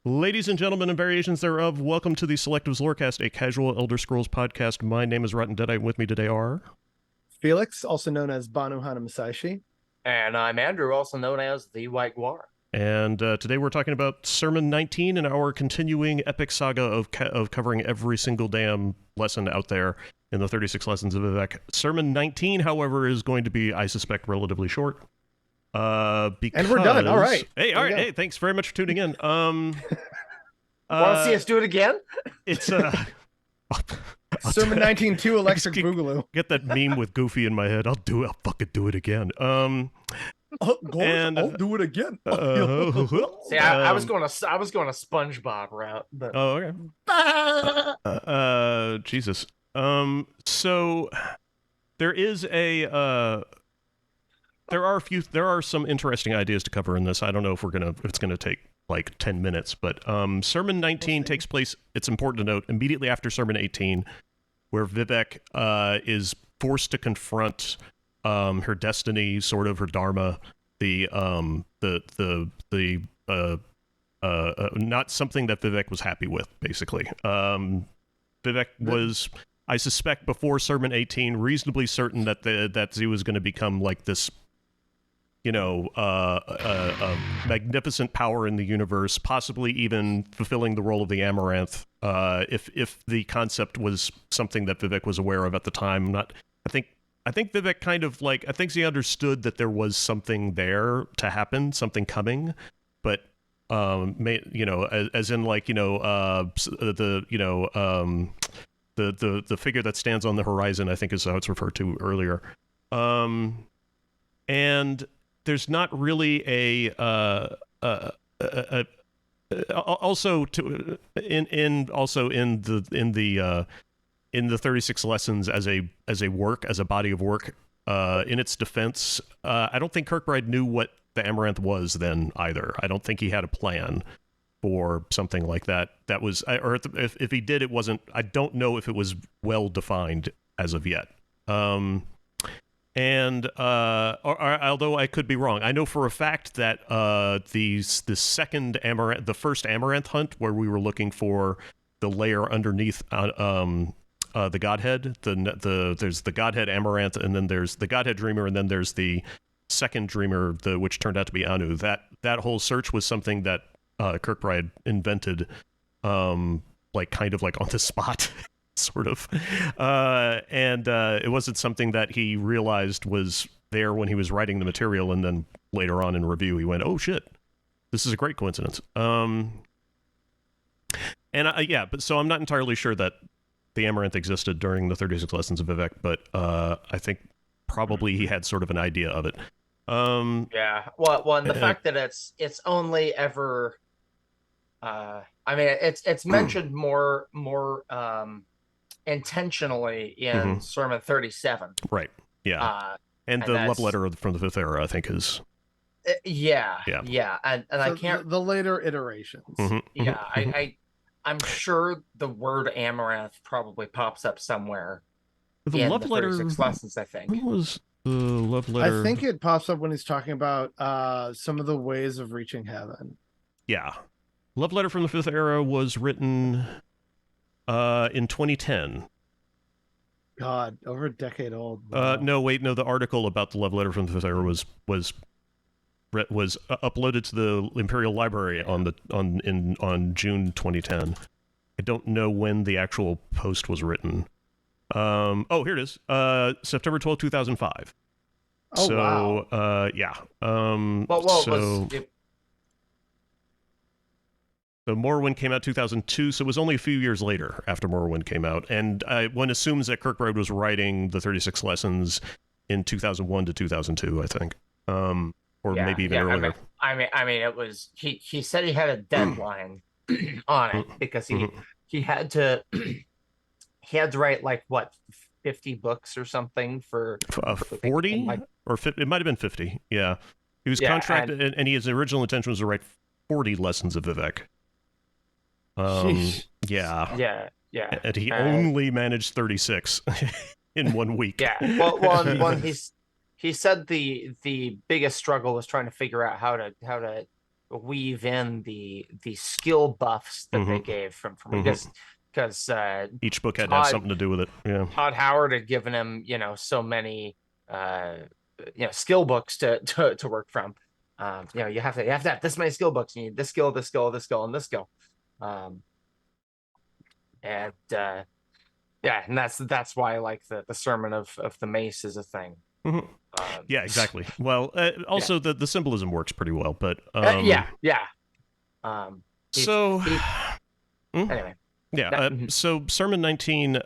Ladies and gentlemen and variations thereof, welcome to the Selectives Lorecast, a casual Elder Scrolls podcast. My name is Rotten Deadite, and with me today are... Felix, also known as Banu Hanamasashi. And I'm Andrew, also known as the White Guar. And today we're talking about Sermon 19 and our continuing epic saga of covering every single damn lesson out there in the 36 lessons of Vivec. Sermon 19, however, is going to be, I suspect, relatively short. Because... And we're done. All right. Hey, all right. Hey, thanks very much for tuning in. Want to see us do it again? It's Sermon 19-2 Electric Boogaloo. Get that meme with Goofy in my head. I'll fucking do it again. And I'll do it again. See, I was going to SpongeBob route, but oh, okay. Jesus. So there is there are some interesting ideas to cover in this. I don't know if it's gonna take like 10 minutes, but Sermon 19 takes place, it's important to note, immediately after Sermon 18, where Vivec is forced to confront her destiny, sort of her dharma, not something that Vivec was happy with, basically. Vivec was, I suspect, before Sermon 18, reasonably certain that he was going to become like this, a magnificent power in the universe, possibly even fulfilling the role of the Amaranth, if the concept was something that Vivec was aware of at the time. I think Vivec kind of like, I think he understood that there was something there to happen, something coming, but as in like, the figure that stands on the horizon, I think is how it's referred to earlier. And there's not really also in the 36 lessons as a body of work, in its defense, I don't think Kirkbride knew what the Amaranth was then either. I don't think he had a plan for something like that. That was, or if he did, it wasn't. I don't know if it was well defined as of yet. Although I could be wrong, I know for a fact that the first Amaranth hunt, where we were looking for the layer underneath the Godhead, there's the Godhead Amaranth, and then there's the Godhead Dreamer, and then there's the second Dreamer, which turned out to be Anu. That whole search was something that Kirkbride invented, like kind of like on the spot. Sort of. It wasn't something that he realized was there when he was writing the material, and then later on in review he went, oh shit, this is a great coincidence. But so I'm not entirely sure that the Amaranth existed during the 36 lessons of Vivec, but I think probably he had sort of an idea of it. And the fact that it's only ever it's mentioned more intentionally in Sermon 37, right? And the love letter from the Fifth Era, I think, is and so I can't the later iterations. I'm sure the word Amaranth probably pops up somewhere the in love the letter 36 lessons, I think. When was the love letter? I think it pops up when he's talking about some of the ways of reaching heaven. Love letter from the Fifth Era was written in 2010. God, over a decade old. Wow. No, the article about the love letter from the Fifth Era was uploaded to the Imperial Library on June 2010. I don't know when the actual post was written. Here it is. September 12, 2005. Oh, so, wow. So Morrowind came out 2002, so it was only a few years later after Morrowind came out. And one assumes that Kirkbride was writing the 36 lessons in 2001 to 2002, I think. Maybe even earlier. I mean, it was, he said he had a deadline on it because he had to write like what, 50 books or something for 40 or 50, it might have been 50. Yeah. He was contracted, and his original intention was to write 40 lessons of Vivec. And he only managed 36 in 1 week. He said the biggest struggle was trying to figure out how to weave in the skill buffs that they gave from because each book had to have something to do with it. Yeah. Todd Howard had given him, so many skill books to work from. You have to have this many skill books. You need this skill, this skill, this skill, and this skill. And that's why like the sermon of the mace is a thing. Yeah, exactly. Well, also the symbolism works pretty well, but so anyway, so Sermon 19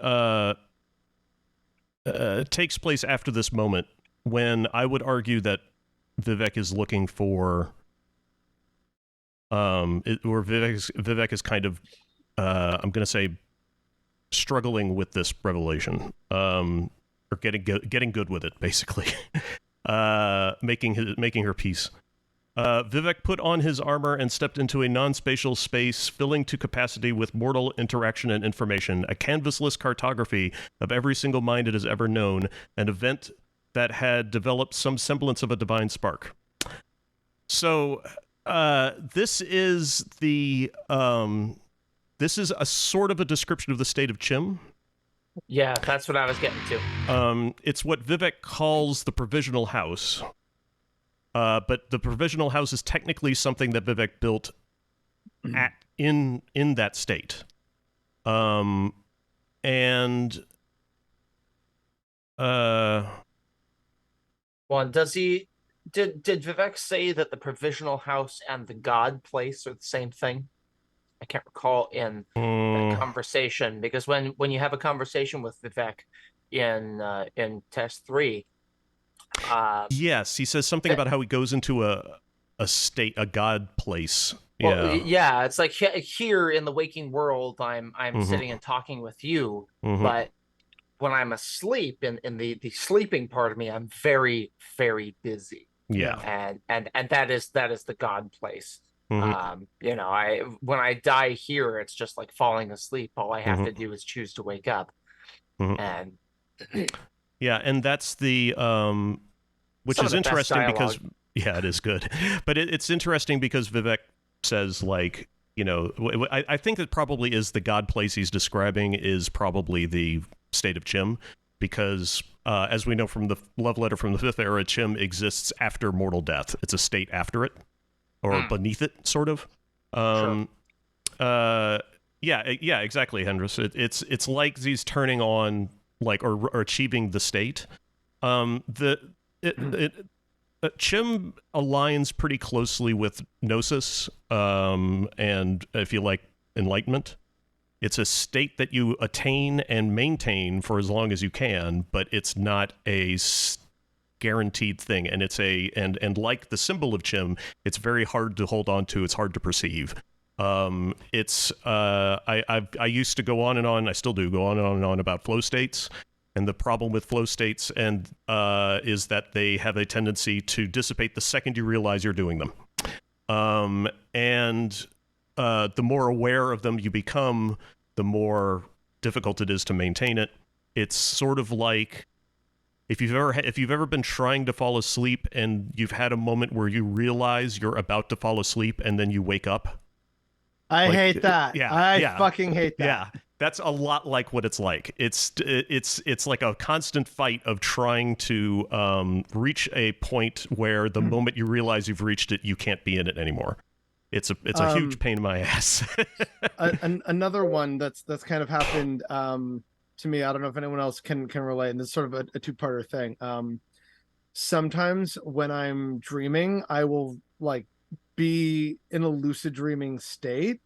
takes place after this moment when I would argue that Vivec is looking for where Vivec is kind of I'm going to say struggling with this revelation, or getting good with it, basically, making her peace. Vivec put on his armor and stepped into a non-spatial space, filling to capacity with mortal interaction and information, a canvasless cartography of every single mind it has ever known, an event that had developed some semblance of a divine spark. So this is a sort of a description of the state of chim. Yeah, that's what I was getting to. It's what Vivec calls the Provisional House. But the Provisional House is technically something that Vivec built in that state. Well, did Vivec say that the Provisional House and the God Place are the same thing? I can't recall in that conversation, because when you have a conversation with Vivec in test 3, yes, he says something about how he goes into a God place. Well, yeah, it's like here in the waking world, I'm sitting and talking with you, but when I'm asleep in the sleeping part of me, I'm very, very busy. Yeah, and that is the God place. When I die here, it's just like falling asleep. All I have to do is choose to wake up, and yeah, and that's the which is interesting because it is good, but it's interesting because Vivec says, like, I think that probably is the God place he's describing is probably the state of chim, because as we know from the love letter from the 5th era, chim exists after mortal death. It's a state after it, or beneath it, sort of. Sure. Yeah, exactly, Hendris. It's like he's turning on, like, or achieving the state. Chim aligns pretty closely with Gnosis, and if you like, Enlightenment. It's a state that you attain and maintain for as long as you can, but it's not a guaranteed thing, and it's and like the symbol of chim, it's very hard to hold on to. It's hard to perceive. I used to go on and on. I still do go on and on about flow states. And the problem with flow states is that they have a tendency to dissipate the second you realize you're doing them. The more aware of them you become, the more difficult it is to maintain it. It's sort of like if you've ever been trying to fall asleep and you've had a moment where you realize you're about to fall asleep and then you wake up. I hate that. I fucking hate that. Yeah. That's a lot like what it's like. It's like a constant fight of trying to reach a point where the moment you realize you've reached it, you can't be in it anymore. It's a huge pain in my ass. Another one that's kind of happened to me. I don't know if anyone else can relate, and this is sort of a two-parter thing. Sometimes when I'm dreaming, I will like be in a lucid dreaming state.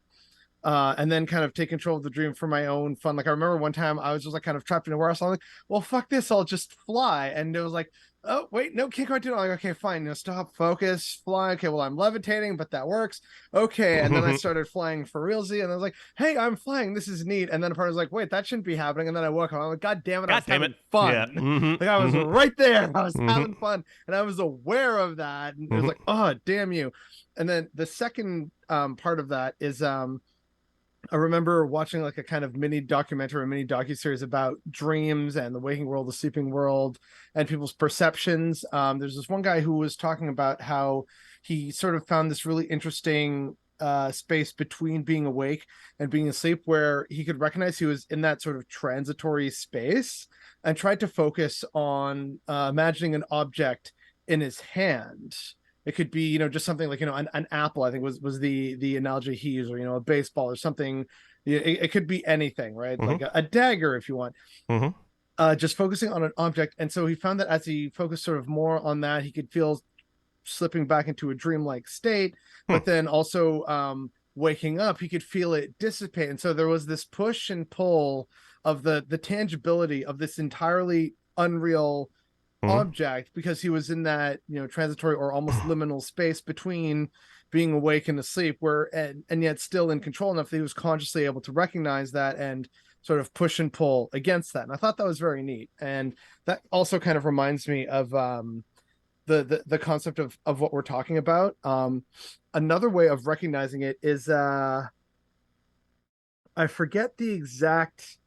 And then kind of take control of the dream for my own fun. Like I remember one time I was just like kind of trapped in a warehouse. I'm like, well, fuck this, I'll just fly. And it was like, oh wait, no, can't quite do it. I'm like, okay, fine, stop, focus, fly. Okay, well, I'm levitating, but that works. Okay, and then I started flying for realsy, and I was like, hey, I'm flying, this is neat. And then a part was like, wait, that shouldn't be happening. And then I woke up, I'm like, god damn it, I was having fun. Yeah. Like I was right there, I was having fun, and I was aware of that, and it was like, oh, damn you. And then the second part of that is I remember watching like a kind of mini documentary, a mini docuseries about dreams and the waking world, the sleeping world, and people's perceptions. There's this one guy who was talking about how he sort of found this really interesting space between being awake and being asleep, where he could recognize he was in that sort of transitory space, and tried to focus on imagining an object in his hand. It could be, just something like, an apple, I think was the analogy he used, or, a baseball or something. It could be anything, right? Like a dagger, if you want. Just focusing on an object. And so he found that as he focused sort of more on that, he could feel slipping back into a dreamlike state, but then also waking up, he could feel it dissipate. And so there was this push and pull of the tangibility of this entirely unreal object, because he was in that transitory or almost liminal space between being awake and asleep, where and yet still in control enough that he was consciously able to recognize that and sort of push and pull against that. And I thought that was very neat. And that also kind of reminds me of the concept of what we're talking about. Another way of recognizing it is I forget the exact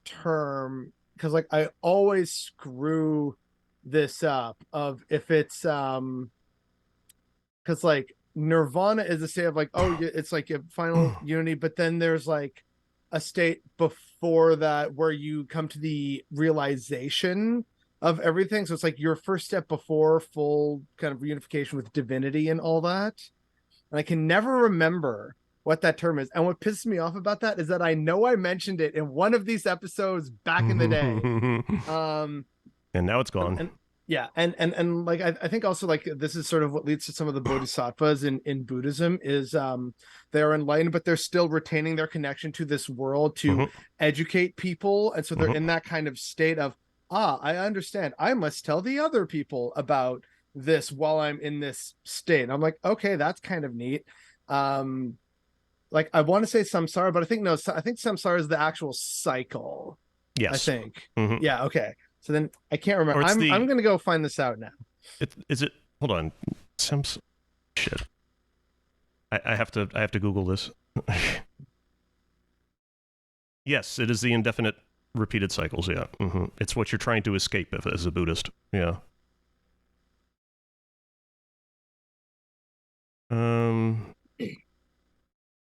term, because like I always screw this up of if it's because like nirvana is a state of like, oh, it's like a final unity, but then there's like a state before that where you come to the realization of everything. So it's like your first step before full kind of reunification with divinity and all that. And I can never remember what that term is. And what pisses me off about that is that I know I mentioned it in one of these episodes back in the day. And now it's gone. And like I think also like this is sort of what leads to some of the bodhisattvas in Buddhism is they're enlightened, but they're still retaining their connection to this world to educate people. And so they're in that kind of state of, I understand, I must tell the other people about this while I'm in this state. And I'm like, okay, that's kind of neat. Like I want to say samsara, but I think samsara is the actual cycle. Yes. I think. Yeah, okay. So then I can't remember. I'm going to go find this out now. Is it? Hold on. Shit. I have to Google this. Yes, it is the indefinite repeated cycles. Yeah. It's what you're trying to escape as a Buddhist. Yeah.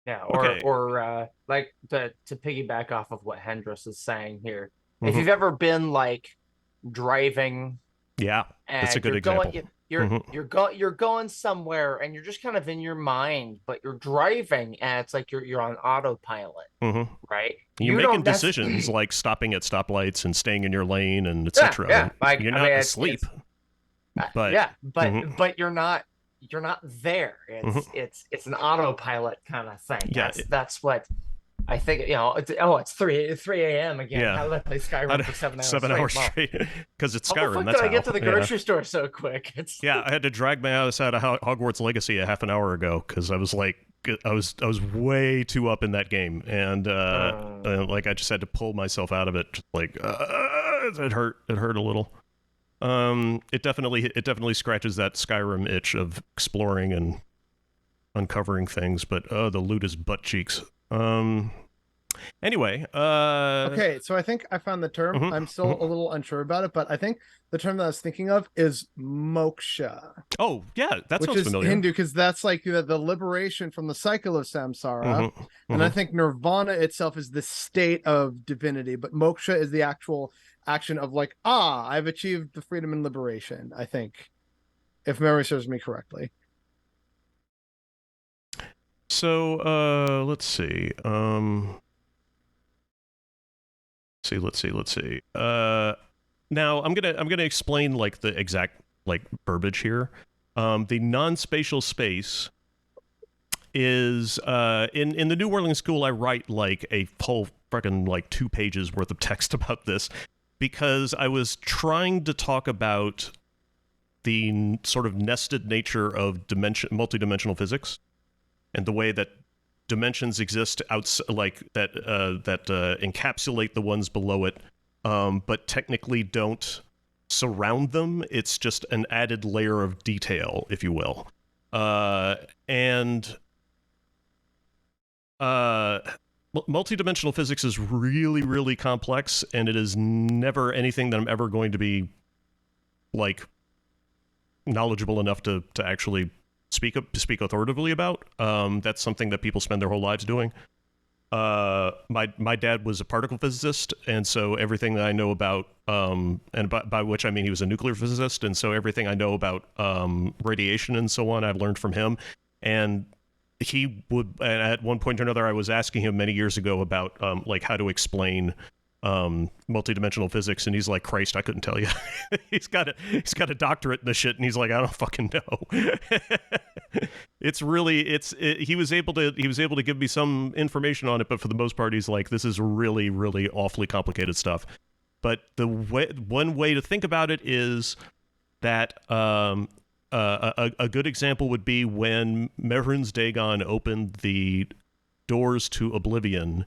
Yeah, okay. or like to piggyback off of what Hendris is saying here. If you've ever been like driving, that's a good example. You're going somewhere and you're just kind of in your mind, but you're driving and it's like you're on autopilot, right? You're making decisions like stopping at stoplights and staying in your lane and etc. Yeah, like, you're not asleep. But you're not there. It's an autopilot kind of thing. Yeah, that's what I think. It's 3 a.m. again. Yeah. How did I play Skyrim for 7 hours? 7 hours straight because it's Skyrim. How the fuck that's did I how. get to the grocery store so quick? I had to drag my ass out of Hogwarts Legacy a half an hour ago because I was like, I was way too up in that game, and like I just had to pull myself out of it. Like it hurt a little. It definitely scratches that Skyrim itch of exploring and uncovering things, but the loot is butt cheeks. Anyway, okay, so I think I found the term. I'm still a little unsure about it, but I think the term that I was thinking of is moksha. Oh, yeah, that sounds familiar. Which is Hindu, because that's like the liberation from the cycle of samsara. And I think nirvana itself is the state of divinity, but moksha is the actual action of like, I've achieved the freedom and liberation, I think, if memory serves me correctly. So let's see. Let's see. Now I'm gonna explain like the exact like verbiage here. The non-spatial space is in the New Orleans School. I write like a whole fucking like 2 pages worth of text about this because I was trying to talk about the sort of nested nature of multidimensional physics and the way that dimensions exist like that encapsulate the ones below it, but technically don't surround them. It's just an added layer of detail, if you will. Multidimensional physics is really, really complex, and it is never anything that I'm ever going to be like knowledgeable enough to actually speak authoritatively about. That's something that people spend their whole lives doing. My dad was a particle physicist, and so everything that I know about, and by which I mean he was a nuclear physicist, and so everything I know about radiation and so on, I've learned from him. And he would, at one point or another, I was asking him many years ago about like how to explain multidimensional physics, and he's like, Christ, I couldn't tell you. he's got a doctorate in this shit, and he's like, I don't fucking know. He was able to give me some information on it, but for the most part he's like, this is really, really awfully complicated stuff. But one way to think about it is that a good example would be when Mehrunes Dagon opened the doors to Oblivion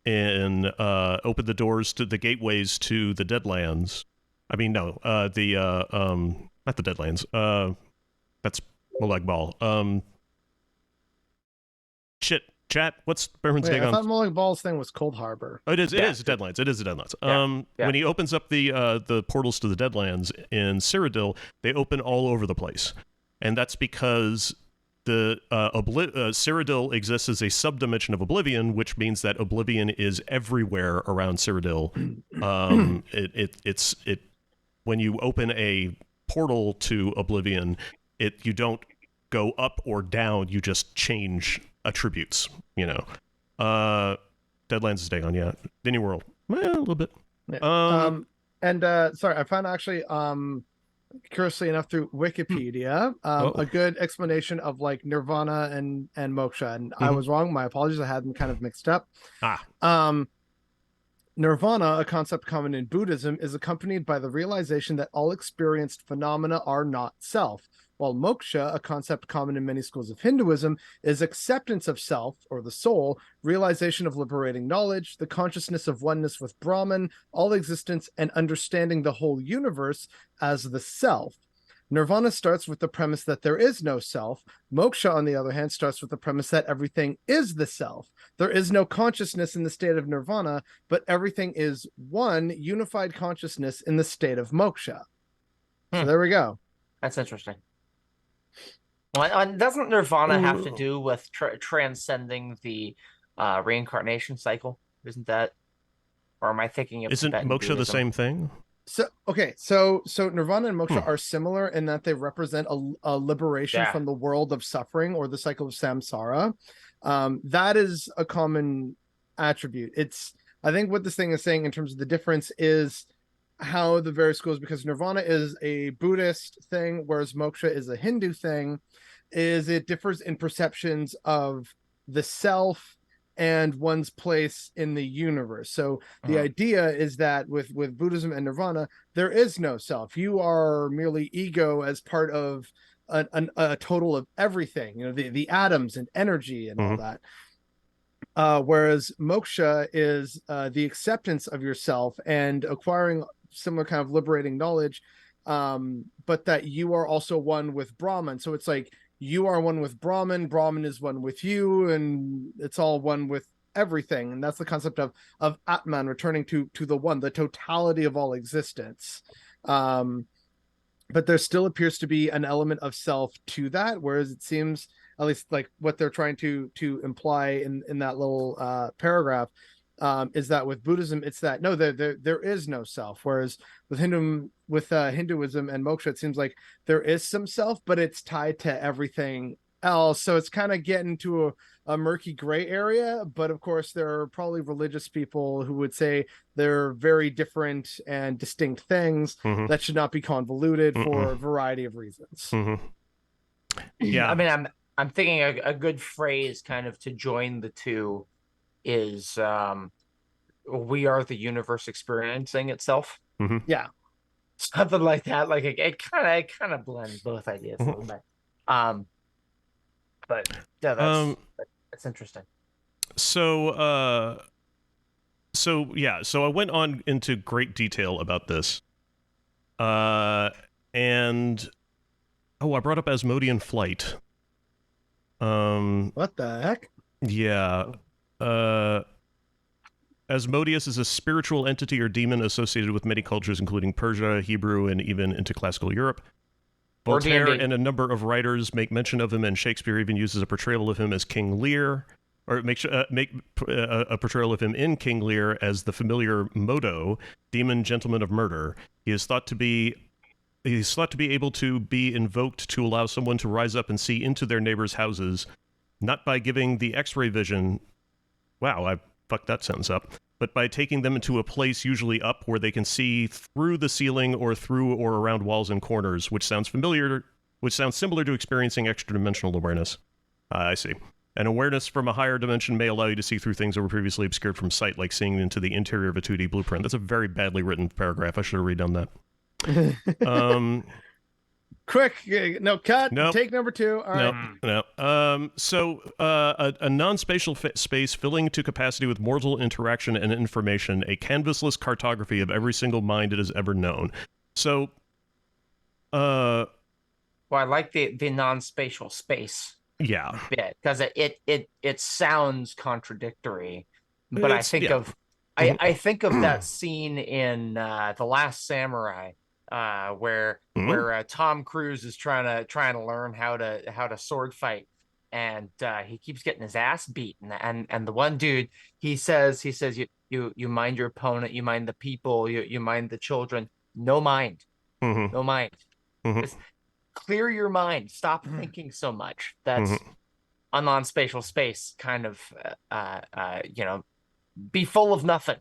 and opened the doors to the gateways to the Deadlands. I mean, no, not the Deadlands. That's Molag Bal. Shit, chat. What's Mehrunes Dagon? I thought Molag Bal's thing was Cold Harbor. Oh, it is. It is Deadlands. It is the Deadlands. When he opens up the portals to the Deadlands in Cyrodiil, they open all over the place, and that's because the Cyrodiil exists as a subdimension of Oblivion, which means that Oblivion is everywhere around Cyrodiil. It's when you open a portal to Oblivion, you don't go up or down, you just change attributes, you know. Deadlands is Dagon, yeah. Dini World, a little bit. Yeah. Sorry, I found actually curiously enough through Wikipedia a good explanation of like nirvana and moksha, and I was wrong, my apologies, I had them kind of mixed up. Nirvana, a concept common in Buddhism, is accompanied by the realization that all experienced phenomena are not self, while moksha, a concept common in many schools of Hinduism, is acceptance of self, or the soul, realization of liberating knowledge, the consciousness of oneness with Brahman, all existence, and understanding the whole universe as the self. Nirvana starts with the premise that there is no self. Moksha, on the other hand, starts with the premise that everything is the self. There is no consciousness in the state of nirvana, but everything is one unified consciousness in the state of moksha. So there we go. That's interesting. Well, doesn't nirvana have to do with transcending the reincarnation cycle? Isn't that? Or am I thinking of Isn't Tibetan moksha Buddhism? the same thing? So nirvana and moksha are similar in that they represent a liberation from the world of suffering, or the cycle of samsara. That is a common attribute. I think what this thing is saying in terms of the difference is how the various schools, because nirvana is a Buddhist thing, whereas moksha is a Hindu thing, is it differs in perceptions of the self and one's place in the universe. So the idea is that with Buddhism and nirvana, there is no self. You are merely ego as part of a total of everything, you know, the atoms and energy and all that. Whereas moksha is the acceptance of yourself and acquiring similar kind of liberating knowledge, but that you are also one with Brahman. So it's like you are one with Brahman, Brahman is one with you, and it's all one with everything. And that's the concept of Atman, returning to the one, the totality of all existence. But there still appears to be an element of self to that, whereas it seems, at least like what they're trying to imply in that little paragraph, is that with Buddhism, it's that no, there is no self. Whereas with Hinduism and moksha, it seems like there is some self, but it's tied to everything else. So it's kind of getting to a murky gray area. But of course, there are probably religious people who would say they're very different and distinct things that should not be convoluted for a variety of reasons. Yeah, I mean, I'm thinking a good phrase kind of to join the two is we are the universe experiencing itself. Yeah, something like that. Like it kind of blends both ideas a little bit. But yeah, that's interesting. So I went on into great detail about this. And I brought up Asmodean flight. what the heck? Yeah. Asmodeus is a spiritual entity or demon associated with many cultures, including Persia, Hebrew, and even into classical Europe. Or Voltaire D&D. and a number of writers make mention of him, and Shakespeare even uses a portrayal of him as King Lear, or make a portrayal of him in King Lear as the familiar Modo, demon gentleman of murder. He is thought to be able to be invoked to allow someone to rise up and see into their neighbors' houses, not by giving the X-ray vision. Wow, I fucked that sentence up. But by taking them into a place usually up where they can see through the ceiling or through or around walls and corners, which sounds similar to experiencing extra-dimensional awareness. I see. An awareness from a higher dimension may allow you to see through things that were previously obscured from sight, like seeing into the interior of a 2D blueprint. That's a very badly written paragraph. I should have redone that. Quick, no, cut. Nope. Take number 2. All right. No. So a non-spatial space filling to capacity with mortal interaction and information, a canvasless cartography of every single mind it has ever known. So, Well, I like the non-spatial space yeah, bit because it sounds contradictory, but I think of Mhm. I think of that scene in The Last Samurai, where Tom Cruise is trying to learn how to sword fight, and he keeps getting his ass beaten. And the one dude, he says you mind your opponent, you mind the people, you mind the children. No mind, no mind. Just clear your mind. Stop thinking so much. That's a non-spatial space kind of be full of nothing,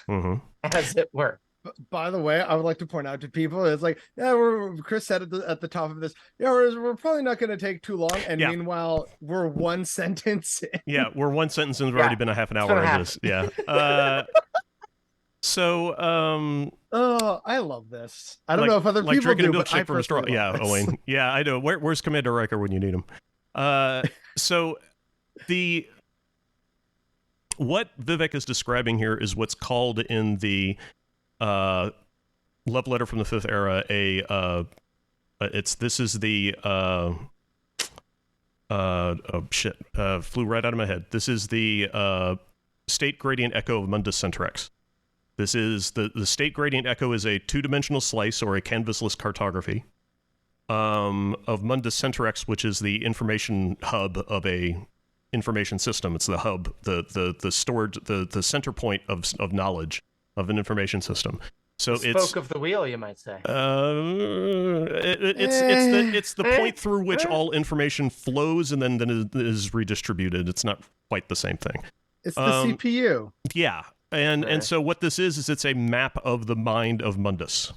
as it were. By the way, I would like to point out to people, it's like, yeah, Chris said at the top of this, yeah, we're probably not going to take too long, and meanwhile, we're one sentence in. Yeah, we're one sentence and we've already been a half an hour into this. Yeah. So, oh, I love this. I don't know if other people do, but I from a straw. Yeah, Owen. Yeah, I know. Where's Commander Riker when you need him? So what Vivec is describing here is what's called in the love letter from the Fifth Era flew right out of my head. This is the state gradient echo of Mundus Centrex. This is the state gradient echo is a two-dimensional slice or a canvasless cartography of Mundus Centrex, which is the information hub of a information system. It's the hub, the center point of knowledge of an information system. So the spoke of the wheel, you might say. It's the point through which all information flows and then is redistributed. It's not quite the same thing. It's the CPU. Yeah. And so what this is it's a map of the mind of Mundus.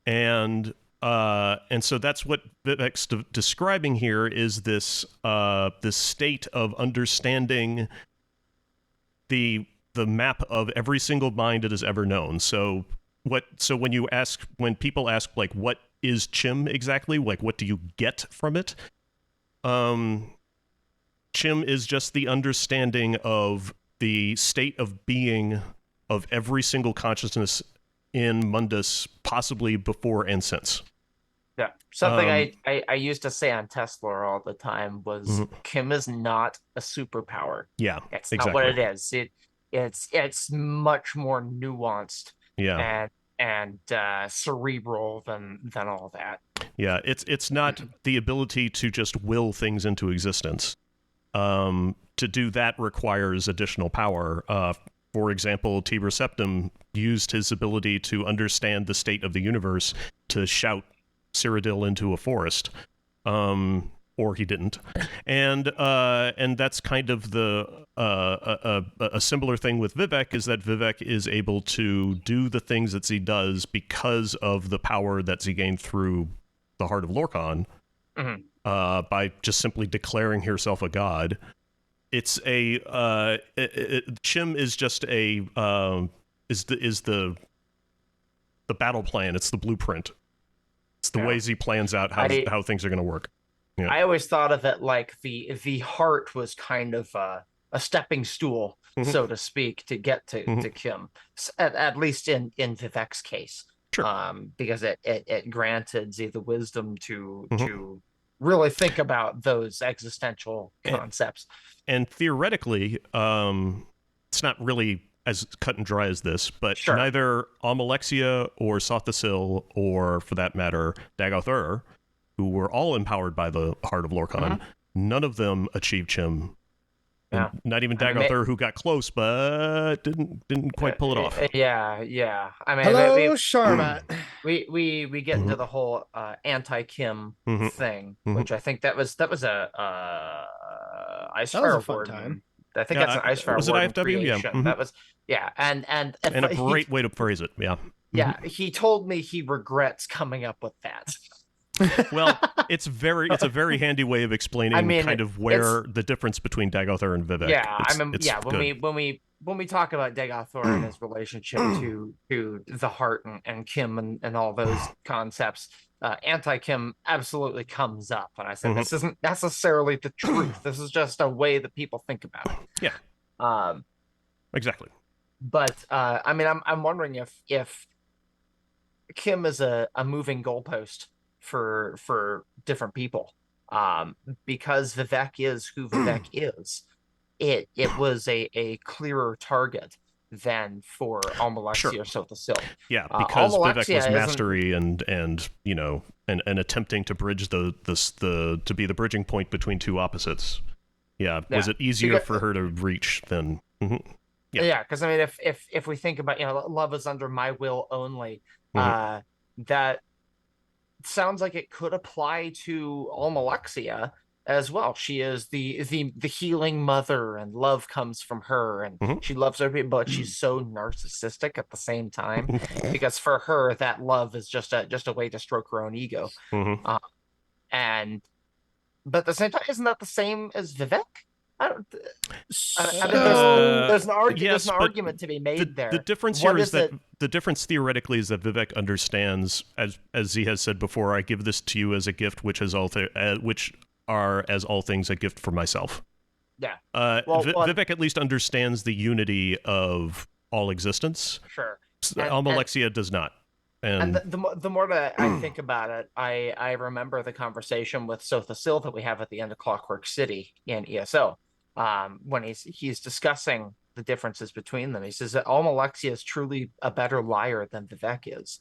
And so that's what Vivec's describing here is this state of understanding the map of every single mind it has ever known. So when people ask like what is chim exactly, like what do you get from it? Chim is just the understanding of the state of being of every single consciousness in Mundus, possibly before and since. Yeah. Something I used to say on Tesla all the time was Kim is not a superpower. Yeah, it's exactly. not what it is. It's much more nuanced. Yeah. And cerebral than all that. Yeah, it's not the ability to just will things into existence. To do that requires additional power. For example, Tiber Septim used his ability to understand the state of the universe to shout Cyrodiil into a forest, or he didn't. And that's kind of a similar thing with Vivec, is that Vivec is able to do the things that he does because of the power that he gained through the Heart of Lorcan, by just simply declaring herself a god. It's Chim is just is the battle plan. It's the blueprint. It's the ways he plans out how things are going to work. Yeah. I always thought of it like the heart was kind of a stepping stool, so to speak, to get to Kim, at least in Vivec's case. Sure. Because it granted Z the wisdom to really think about those existential concepts. And theoretically, it's not really as cut and dry as this, but neither Almalexia or Sothasil, or for that matter, Dagoth Ur, who were all empowered by the Heart of Lorkhan. None of them achieved chim. Yeah. Not even Dagothur, who got close but didn't quite pull it off. Yeah. I mean, hello, Sharmat. we get into the whole anti-Kim thing, which I think that was a Icefire fun Warden. time. I think that's an Icefire Warden creation. Yeah. That was and a great way to phrase it. Yeah. Yeah, he told me he regrets coming up with that. Well, it's a very handy way of explaining kind of where the difference between Dagothur and Vivec. Yeah, when we talk about Dagothur and his relationship to the Heart and Kim and all those concepts, anti-Kim absolutely comes up, and I said this isn't necessarily the truth. This is just a way that people think about it. Yeah. Exactly. But I mean, I'm wondering if Kim is a moving goalpost for different people, because Vivec is who Vivec is. It was a clearer target than for Almalexia or Sotha. Yeah, because Vivec was mastery and attempting to bridge to be the bridging point between two opposites. Yeah, was it easier for her to reach than? Yeah, because I mean, if we think about love is under my will only, that sounds like it could apply to Almalexia as well. She is the healing mother, and love comes from her, and she loves everybody, but she's so narcissistic at the same time, because for her that love is just a way to stroke her own ego. But at the same time, isn't that the same as Vivec? There's an argument to be made there. The difference here is that the difference theoretically is that Vivec understands, as Z has said before, I give this to you as a gift, which are as all things a gift for myself. Yeah. Vivec at least understands the unity of all existence. Sure. Almalexia does not. And the more that I think about it, I remember the conversation with Sotha that we have at the end of Clockwork City in ESO. When he's discussing the differences between them, he says that Almalexia is truly a better liar than Vivec is,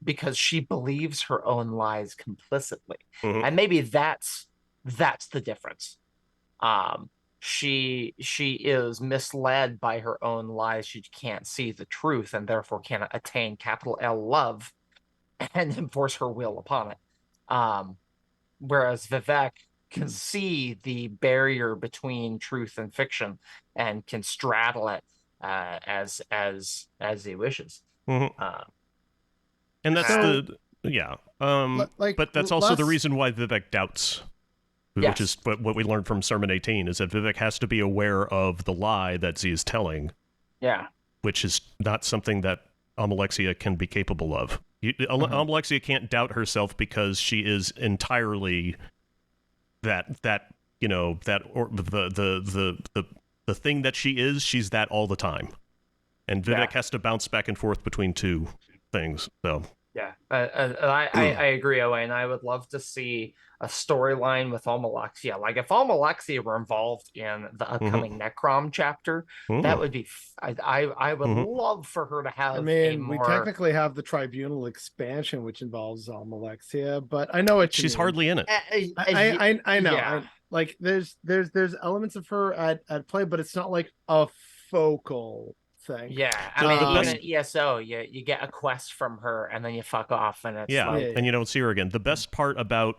because she believes her own lies complicitly, and maybe that's the difference. She is misled by her own lies. She can't see the truth, and therefore cannot attain capital L love and enforce her will upon it. Whereas Vivec can see the barrier between truth and fiction and can straddle it as he wishes. And that's but that's also the reason why Vivec doubts. Which is what we learned from Sermon 18, is that Vivec has to be aware of the lie that Z is telling. Yeah. Which is not something that Almalexia can be capable of. Almalexia can't doubt herself because she is entirely the thing that she is. She's that all the time, and Vivec has to bounce back and forth between two things. So yeah, I agree, Owain. I would love to see a storyline with Almalexia. Like if Almalexia were involved in the upcoming Necrom chapter, that would be. I would love for her to have. I mean, we technically have the Tribunal expansion, which involves Almalexia, but I know she's hardly in it. I know. Yeah. Like there's elements of her at play, but it's not like a focal thing. Yeah, I mean, even in ESO, you get a quest from her, and then you fuck off, and it's and you don't see her again. The best part about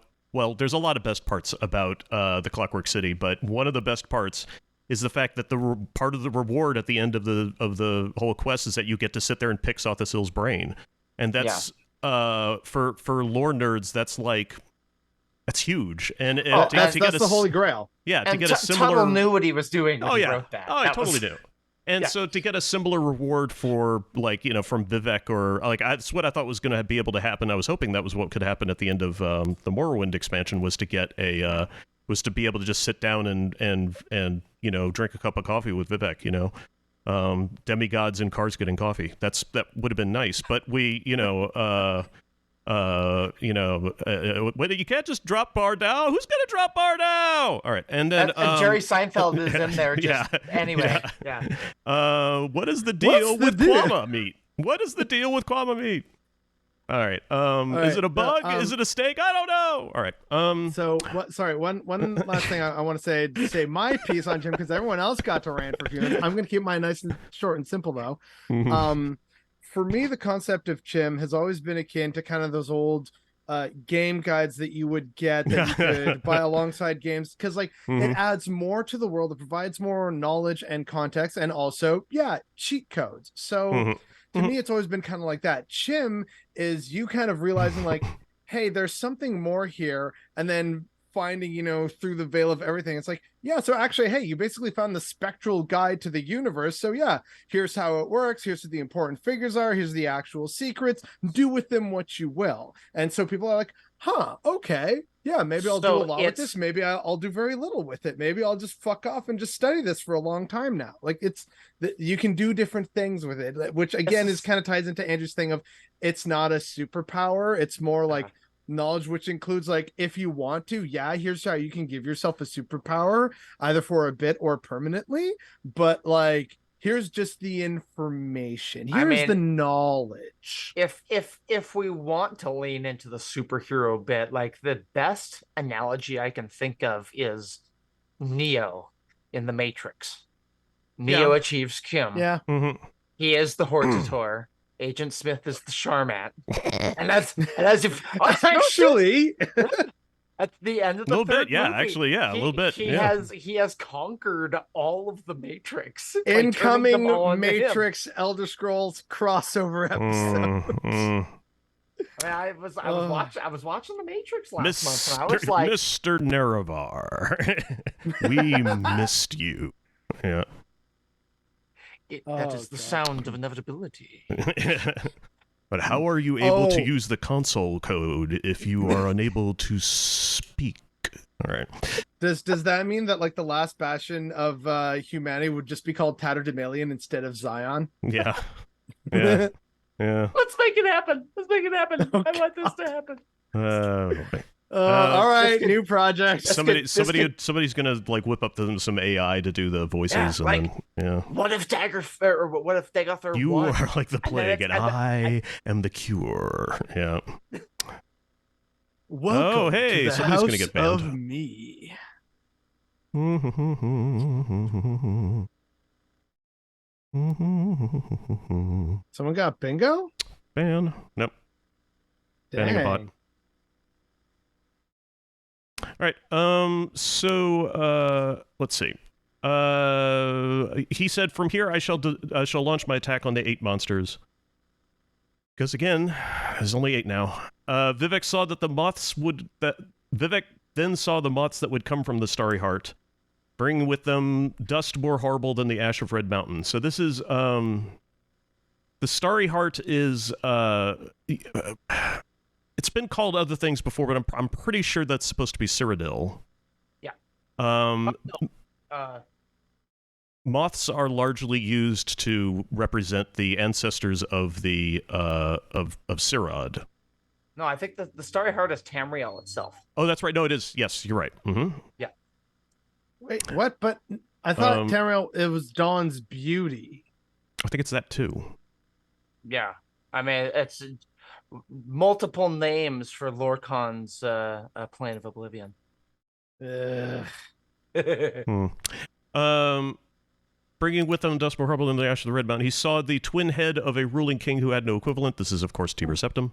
there's a lot of best parts about the Clockwork City, but one of the best parts is the fact that the part of the reward at the end of the whole quest is that you get to sit there and pick Sothasil's brain, and that's for lore nerds, that's huge, and that's the Holy Grail. Yeah, and to get a similar. Tuttle knew what he was doing when he wrote that. Oh, I totally do. And so to get a similar reward for from Vivec, or that's what I thought was going to be able to happen. I was hoping that was what could happen at the end of the Morrowind expansion, was to get was to be able to just sit down and drink a cup of coffee with Vivec. Demigods in cars getting coffee. That would have been nice, but you can't just drop Bardow. Who's gonna drop Bardow? All right, and then Jerry Seinfeld is in there. Anyway. What is the deal with Quama meat? What is the deal with Quama meat? All right. right, Is it a bug? Is it a steak? I don't know. All right. So what? Sorry, one last thing I want to say my piece on Jim, because everyone else got to rant for a few minutes. I'm going to keep mine nice and short and simple though. For me, the concept of chim has always been akin to kind of those old game guides that you would get that you could buy alongside games, because like it adds more to the world, it provides more knowledge and context, and also cheat codes. So to me, it's always been kind of like that. Chim is you kind of realizing like, hey, there's something more here, and then finding, through the veil of everything, it's like, so actually, hey, you basically found the spectral guide to the universe. So here's how it works. Here's what the important figures are. Here's the actual secrets. Do with them what you will. And so people are like, okay. Yeah, maybe I'll do a lot with this. Maybe I'll do very little with it. Maybe I'll just fuck off and just study this for a long time now. Like you can do different things with it, which again is kind of ties into Andrew's thing of it's not a superpower. It's more like knowledge, which includes like, if you want to, here's how you can give yourself a superpower either for a bit or permanently. But like, here's just the information. Here's the knowledge. If we want to lean into the superhero bit, like the best analogy I can think of is Neo in the Matrix. Neo achieves Kim. Yeah. He is the Hortator. Agent Smith is the Charmat. And that's if actually at the end of the little third bit, movie, actually, a little bit. He has conquered all of the Matrix. Incoming Matrix Elder Scrolls crossover episode. I was watching the Matrix last month, and I was like, Mr. Nerevar, we missed you. Yeah. That is the sound of inevitability. But how are you able to use the console code if you are unable to speak? All right. Does that mean that like the last bastion of humanity would just be called Tatterdemalion instead of Zion? Yeah. Yeah. Let's make it happen. I want this to happen. All right, new project. Somebody's gonna like whip up some AI to do the voices, What if what if Dagothor? You are like the plague, and I am the cure. Yeah. Welcome to the somebody's gonna get banned. Of me. Someone got bingo? Ban. Nope. Banning a bot. All right. So let's see. He said, "From here, I shall launch my attack on the 8 monsters." Because again, there's only 8 now. Vivec saw that the moths would. Vivec then saw the moths that would come from the Starry Heart, bringing with them dust more horrible than the ash of Red Mountain. So this is the Starry Heart is it's been called other things before, but I'm pretty sure that's supposed to be Cyrodiil. Yeah. Moths are largely used to represent the ancestors of the of Cyrod. No, I think the Starry Heart is Tamriel itself. Oh, that's right. No, it is. Yes, you're right. Yeah. Wait, what? But I thought Tamriel, it was Dawn's beauty. I think it's that too. Yeah. I mean, it's multiple names for Lorkhan's Plane of Oblivion. Bringing with them dust more horrible than the ash of the Red Mountain, he saw the twin head of a ruling king who had no equivalent. This is, of course, Tiber Septim.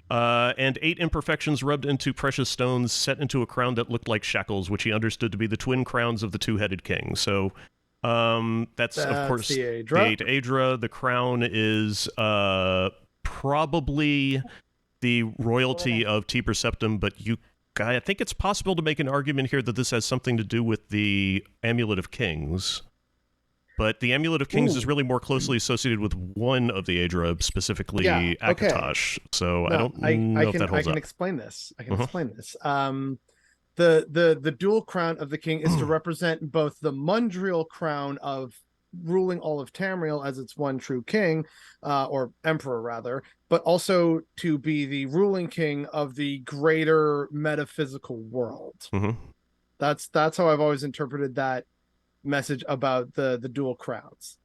And 8 imperfections rubbed into precious stones set into a crown that looked like shackles, which he understood to be the twin crowns of the 2-headed king. So that's of course the 8 Aedra. The crown is probably the royalty of Tiber Septim, but I think it's possible to make an argument here that this has something to do with the Amulet of Kings. But the Amulet of Kings is really more closely associated with one of the Aedra, specifically Akatosh. So I don't know if that holds up. I can explain this. The dual crown of the king is to represent both the Mundriel crown of ruling all of Tamriel as its one true king, or emperor rather, but also to be the ruling king of the greater metaphysical world. That's how I've always interpreted that message about the dual crowns.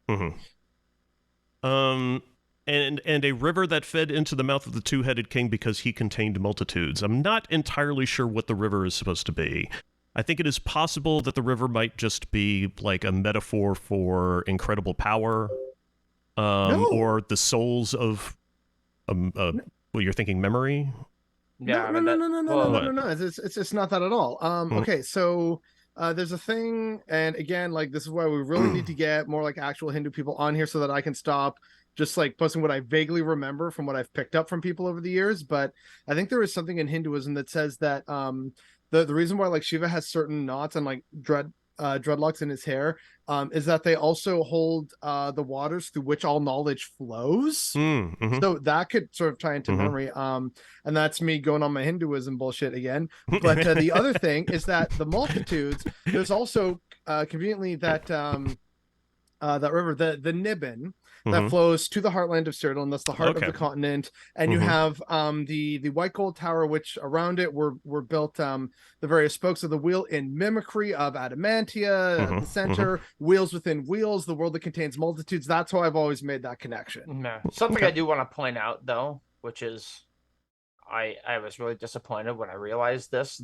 and a river that fed into the mouth of the two-headed king because he contained multitudes. I'm not entirely sure what the river is supposed to be. I think it is possible that the river might just be like a metaphor for incredible power, or the souls of, well, you're thinking memory? Yeah, No. It's not that at all. Okay, so there's a thing, and again, like this is why we really need to get more like actual Hindu people on here so that I can stop just like posting what I vaguely remember from what I've picked up from people over the years. But I think there is something in Hinduism that says that the reason why like Shiva has certain knots and like dreadlocks in his hair is that they also hold the waters through which all knowledge flows. So that could sort of tie into memory. And that's me going on my Hinduism bullshit again. But the other thing is that the multitudes, there's also conveniently that that river, the Niben, that flows to the heartland of Cyril, and that's the heart of the continent. And you have the white gold tower, which around it were built the various spokes of the wheel in mimicry of adamantia, the center, wheels within wheels, the world that contains multitudes. That's how I've always made that connection. Something I do want to point out, though, which is I was really disappointed when I realized this.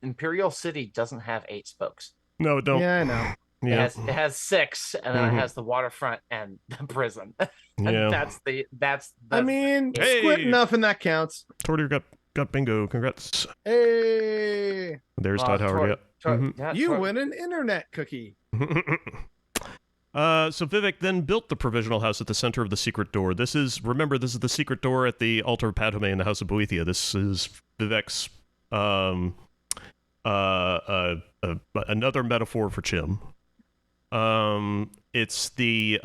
Imperial City doesn't have 8 spokes. No, it don't. Yeah, I know. Yeah. It has 6, and then it has the waterfront and the prison. And that's the I mean, split enough, and that counts. Tortier got bingo. Congrats. Hey, there's Todd Howard. You win an internet cookie. So Vivec then built the provisional house at the center of the secret door. Remember, this is the secret door at the altar of Padme in the House of Boethia. This is Vivec's another metaphor for chim. It's a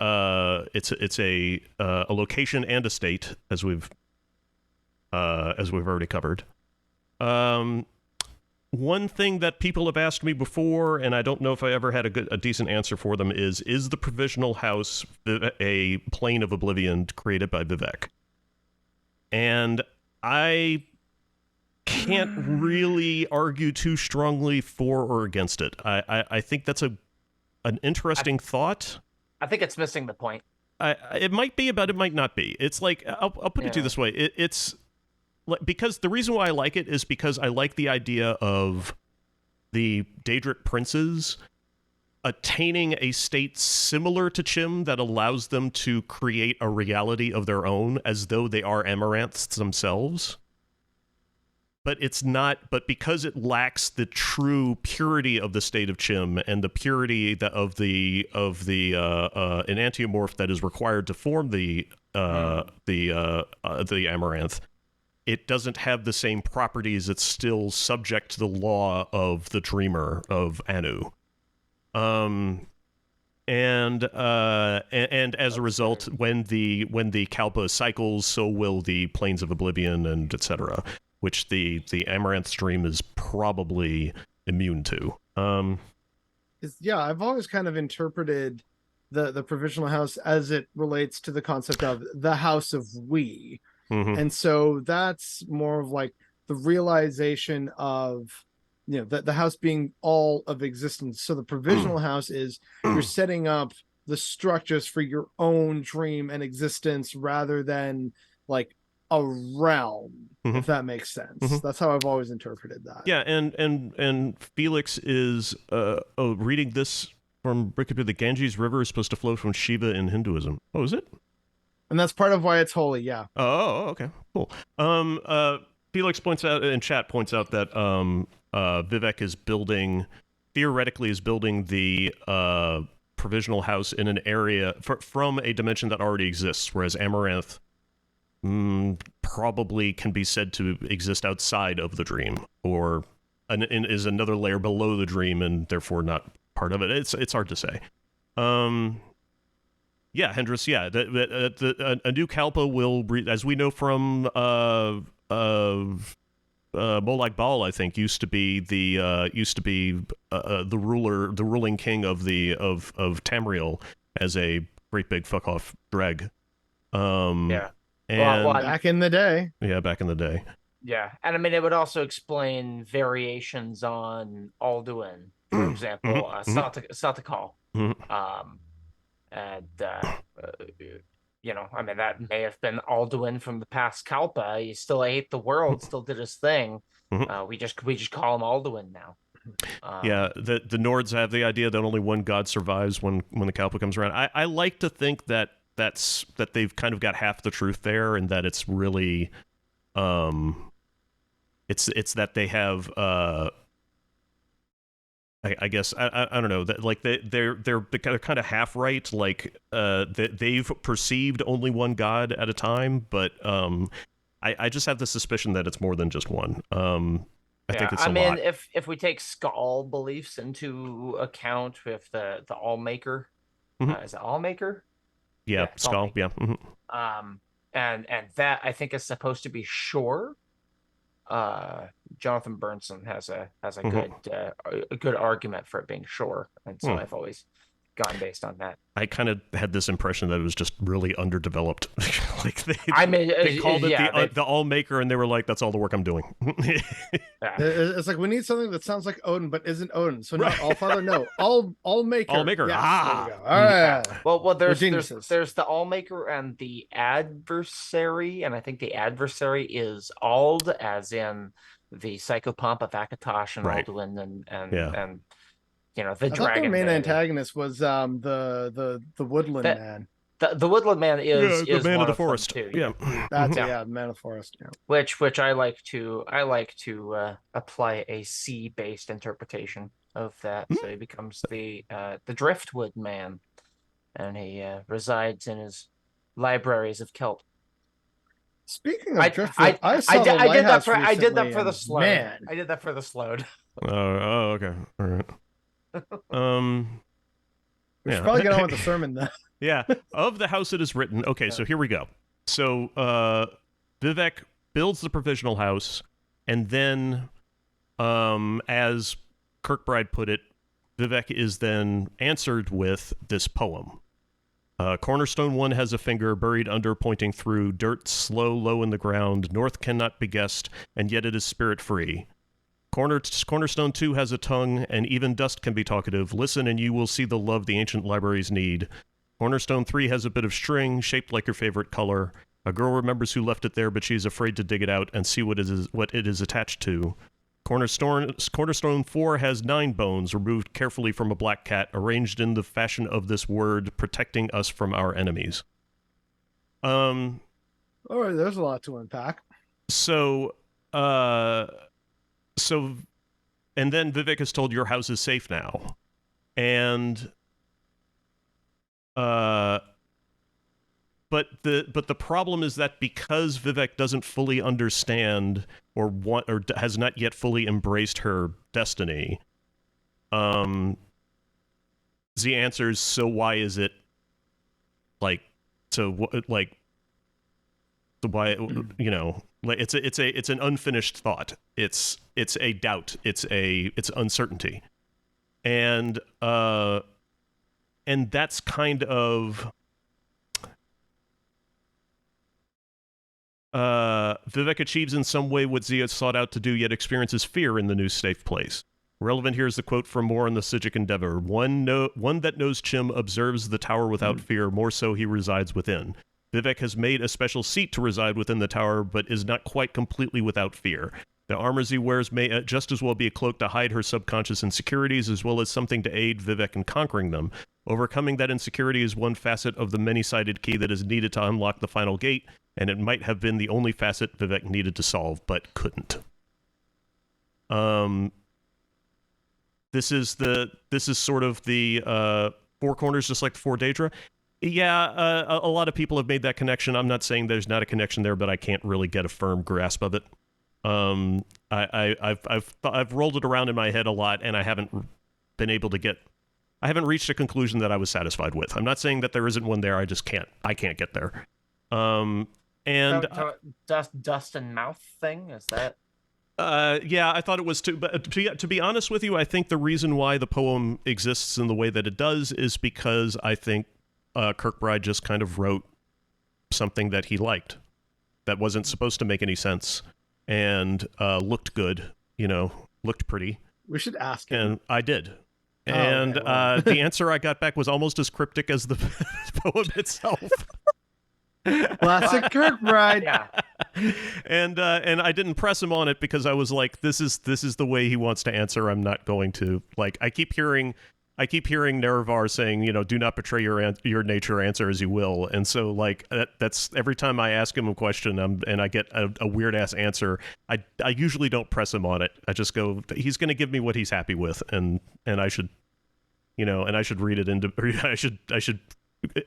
location and a state, as we've already covered. One thing that people have asked me before, and I don't know if I ever had a decent answer for them, is the provisional house a plane of oblivion created by Vivec? And I can't really argue too strongly for or against it. I think that's an interesting thought. I think it's missing the point. It might be, but it might not be. It's like, I'll put it to you this way. It's because the reason why I like it is because I like the idea of the Daedric princes attaining a state similar to chim that allows them to create a reality of their own as though they are amaranths themselves. But it's not. But because it lacks the true purity of the state of chim and the purity of the enantiomorph that is required to form the amaranth, it doesn't have the same properties. It's still subject to the law of the dreamer of Anu. And as a result, when the Kalpa cycles, so will the planes of oblivion and etc., which the amaranth stream is probably immune to. I've always kind of interpreted the provisional house as it relates to the concept of the house of we. And so that's more of like the realization of, the house being all of existence. So the provisional house is you're setting up the structures for your own dream and existence rather than like a realm, if that makes sense. That's how I've always interpreted that. Yeah, and Felix is reading this from Wikipedia. The Ganges River is supposed to flow from Shiva in Hinduism. Oh, is it? And that's part of why it's holy, yeah. Oh, okay, cool. Felix points out in chat that Vivec is theoretically building the provisional house in an area from a dimension that already exists, whereas Amaranth probably can be said to exist outside of the dream, or is another layer below the dream and therefore not part of it. It's hard to say. Yeah, Hendris. Yeah, a new Kalpa will, as we know from Molag Bal, I think used to be the ruling king of Tamriel as a great big fuck off dreg. Yeah. And back in the day. Yeah, back in the day. Yeah, and I mean it would also explain variations on Alduin, for example, Satakal. And I mean, that may have been Alduin from the past Kalpa. He still ate the world, still did his thing. We just call him Alduin now. Yeah, the Nords have the idea that only one god survives when the Kalpa comes around. I like to think that they've kind of got half the truth there, and that it's really, it's that they have, I guess I don't know, that like they're kind of half right, like they've perceived only one god at a time, but I just have the suspicion that it's more than just one. I think it's a lot. If we take Skull beliefs into account with the Allmaker, is it Allmaker? Yeah, Skull. Yeah. And that I think is supposed to be Shore. Jonathan Bernson has a good argument for it being Shore, and so I've always gone based on that. I kind of had this impression that it was just really underdeveloped. Like they called it the Allmaker, and they were like, "That's all the work I'm doing." It's like, we need something that sounds like Odin but isn't Odin. So not Allfather, no, Allmaker. Allmaker. Yes, ah, there we go. All right. Well, there's the Allmaker and the Adversary, and I think the Adversary is Ald, as in the Psychopomp of Akatosh and Alduin, and the dragon. Their main antagonist was the Woodland Man. The Woodland Man is the Man of the Forest too. Yeah, that's Man of the Forest. Yeah. Which I like to apply a sea based interpretation of that. So he becomes the Driftwood Man, and he resides in his libraries of kelp. Speaking of Driftwood, I did that for I did that for the Slode. Man. I did that for the Slode. Oh, okay, all right. We should probably get on with the sermon then. Yeah, of the house it is written. Okay, so here we go. So Vivec builds the provisional house, and then, as Kirkbride put it, Vivec is then answered with this poem. Cornerstone 1 has a finger buried under, pointing through dirt, slow, low in the ground. North cannot be guessed, and yet it is spirit free. Cornerstone 2 has a tongue, and even dust can be talkative. Listen, and you will see the love the ancient libraries need. Cornerstone 3 has a bit of string, shaped like your favorite color. A girl remembers who left it there, but she is afraid to dig it out and see what it is attached to. Cornerstone 4 has 9 bones, removed carefully from a black cat, arranged in the fashion of this word, protecting us from our enemies. All right, there's a lot to unpack. So, and then Vivec is told your house is safe now. And but the problem is that because Vivec doesn't fully understand or has not yet fully embraced her destiny, Z answers, so why is it like, so like, so why, like it's an unfinished thought. It's a doubt. It's uncertainty. And that's kind of Vivec achieves in some way what Zia sought out to do, yet experiences fear in the new safe place. Relevant here is the quote from Moore on the Sijic Endeavor. One that knows Chim observes the tower without fear, more so he resides within. Vivec has made a special seat to reside within the tower, but is not quite completely without fear. The armor Z wears may just as well be a cloak to hide her subconscious insecurities, as well as something to aid Vivec in conquering them. Overcoming that insecurity is one facet of the many-sided key that is needed to unlock the final gate, and it might have been the only facet Vivec needed to solve, but couldn't. This is sort of the four corners, just like the four Daedra. Yeah, a lot of people have made that connection. I'm not saying there's not a connection there, but I can't really get a firm grasp of it. I've rolled it around in my head a lot, and I haven't been able to get. I haven't reached a conclusion that I was satisfied with. I'm not saying that there isn't one there. I just can't. I can't get there. And dust and mouth thing, is that? Yeah, I thought it was too. But to be honest with you, I think the reason why the poem exists in the way that it does is because I think Kirkbride just kind of wrote something that he liked that wasn't supposed to make any sense and looked good, looked pretty. We should ask him. And I did. And the answer I got back was almost as cryptic as the poem itself. Classic Kirkbride. Yeah. And I didn't press him on it because I was like, this is the way he wants to answer. I'm not going to. Like, I keep hearing Nerevar saying, do not betray your nature, answer as you will. And so, like, that's every time I ask him a question and I get a weird ass answer, I usually don't press him on it. I just go, he's going to give me what he's happy with, and I should, and I should read it into, or I should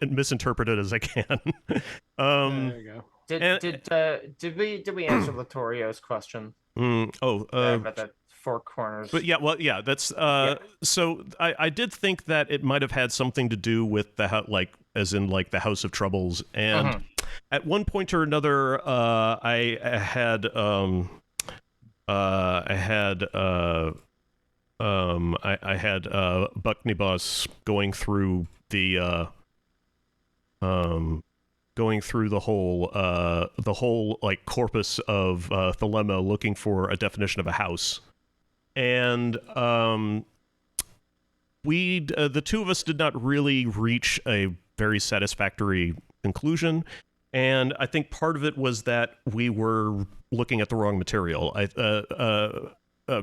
misinterpret it as I can. There you go. Did we answer Latorio's question about the four corners? But yeah, that's so I did think that it might have had something to do with the as in like the House of Troubles, and at one point or another, I had Bucknibus going through the whole like corpus of Thelema, looking for a definition of a house, and the two of us did not really reach a very satisfactory conclusion, and I think part of it was that we were looking at the wrong material.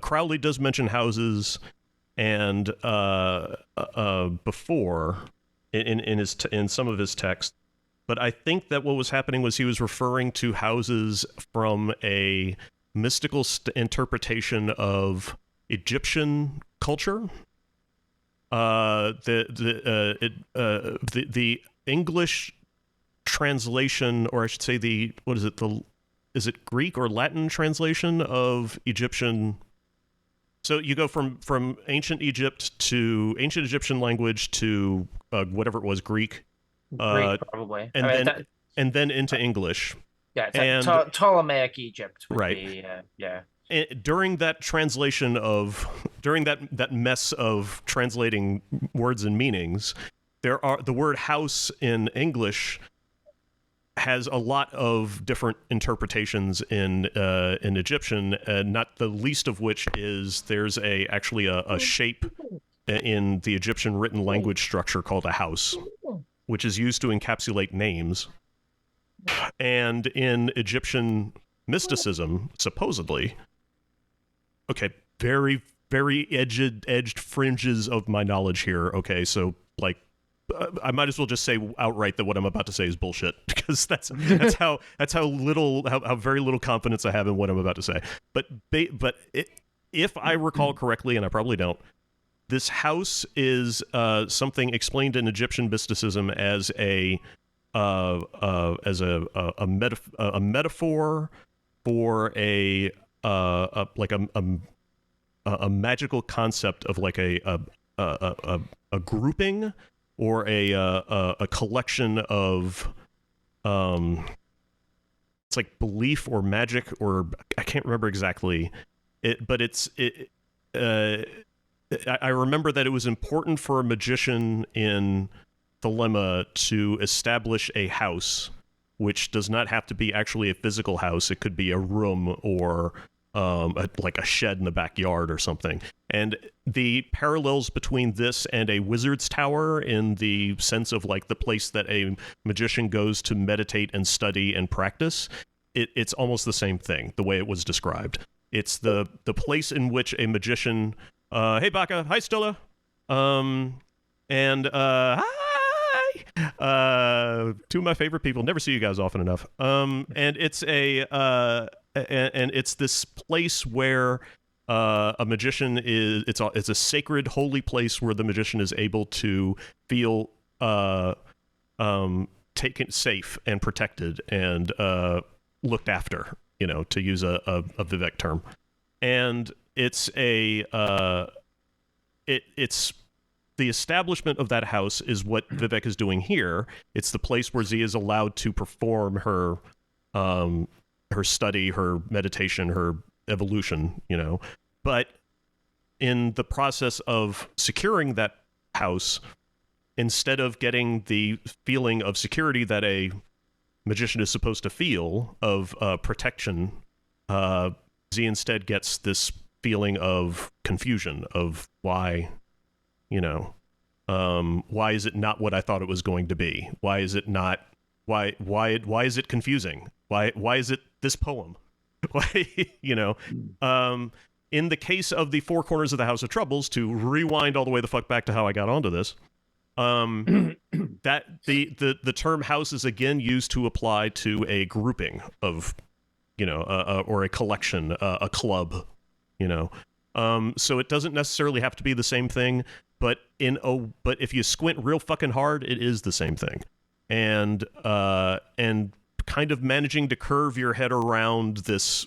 Crowley does mention houses, and before in some of his text. But I think that what was happening was he was referring to houses from a mystical interpretation of Egyptian culture. The English translation, or I should say is it Greek or Latin translation of Egyptian? So you go from ancient Egypt to ancient Egyptian language to whatever it was, Greek. Greek, probably, and then into English. Yeah, it's like Ptolemaic Egypt would right. be, yeah. During that translation during that mess of translating words and meanings, the word house in English has a lot of different interpretations in Egyptian, not the least of which is there's actually a shape in the Egyptian written language structure called a house, which is used to encapsulate names. And in Egyptian mysticism, supposedly, okay, very, very edged fringes of my knowledge here, okay, so, like, I might as well just say outright that what I'm about to say is bullshit, because that's how very little confidence I have in what I'm about to say. But if I recall correctly, and I probably don't, this house is something explained in Egyptian mysticism as a metaphor for a magical concept of like a grouping or a collection of it's like belief or magic, or I can't remember exactly it, but I remember that it was important for a magician in Thelema to establish a house, which does not have to be actually a physical house. It could be a room or like a shed in the backyard or something. And the parallels between this and a wizard's tower, in the sense of like the place that a magician goes to meditate and study and practice, it's almost the same thing, the way it was described. It's the place in which a magician... hey, Baka. Hi, Stella. And hi. Two of my favorite people. Never see you guys often enough. And it's and it's this place where a magician is. It's a sacred, holy place where the magician is able to feel taken safe and protected and looked after. To use a Vivec term, and it's it's the establishment of that house is what Vivec is doing here. It's the place where Z is allowed to perform her study, her meditation, her evolution, But in the process of securing that house, instead of getting the feeling of security that a magician is supposed to feel of protection, Z instead gets this feeling of confusion of why is it not what I thought it was going to be? Why is it not Why is it confusing? Why is it this poem? Why, you know, in the case of the Four Corners of the House of Troubles, to rewind all the way the fuck back to how I got onto this, that the term house is again used to apply to a grouping of, you know, or a collection, a club, you know. So it doesn't necessarily have to be the same thing, but if you squint real fucking hard, it is the same thing. And kind of managing to curve your head around this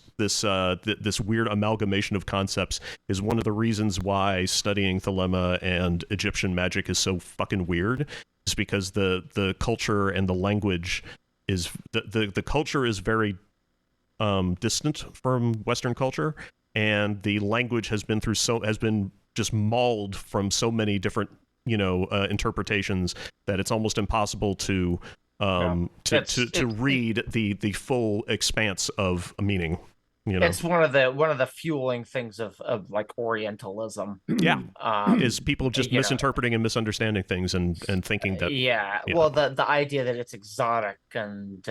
weird amalgamation of concepts is one of the reasons why studying Thelema and Egyptian magic is so fucking weird. It's because the culture and the language is the culture is very distant from Western culture, and the language has been just mauled from so many different, you know, interpretations that it's almost impossible to read the full expanse of a meaning. You know? It's one of the fueling things of like Orientalism. Yeah, is people just misinterpreting and misunderstanding things and thinking that. Well, the idea that it's exotic and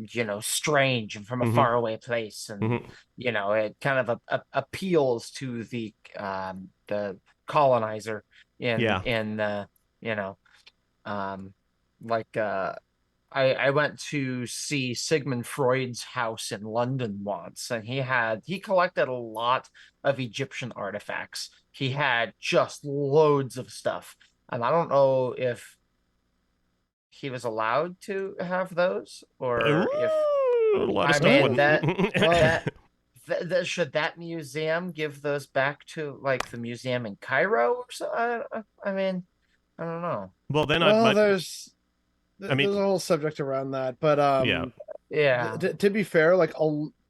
you know, strange and from a faraway place, and you know, it kind of appeals to the colonizer in you know, like I went to see Sigmund Freud's house in London once, and he collected a lot of Egyptian artifacts. He had just loads of stuff, and I don't know if he was allowed to have those, or if a lot of stuff should that museum give those back to like the museum in Cairo or so? I mean, I don't know. Well, then there's a whole subject around that, but to be fair, like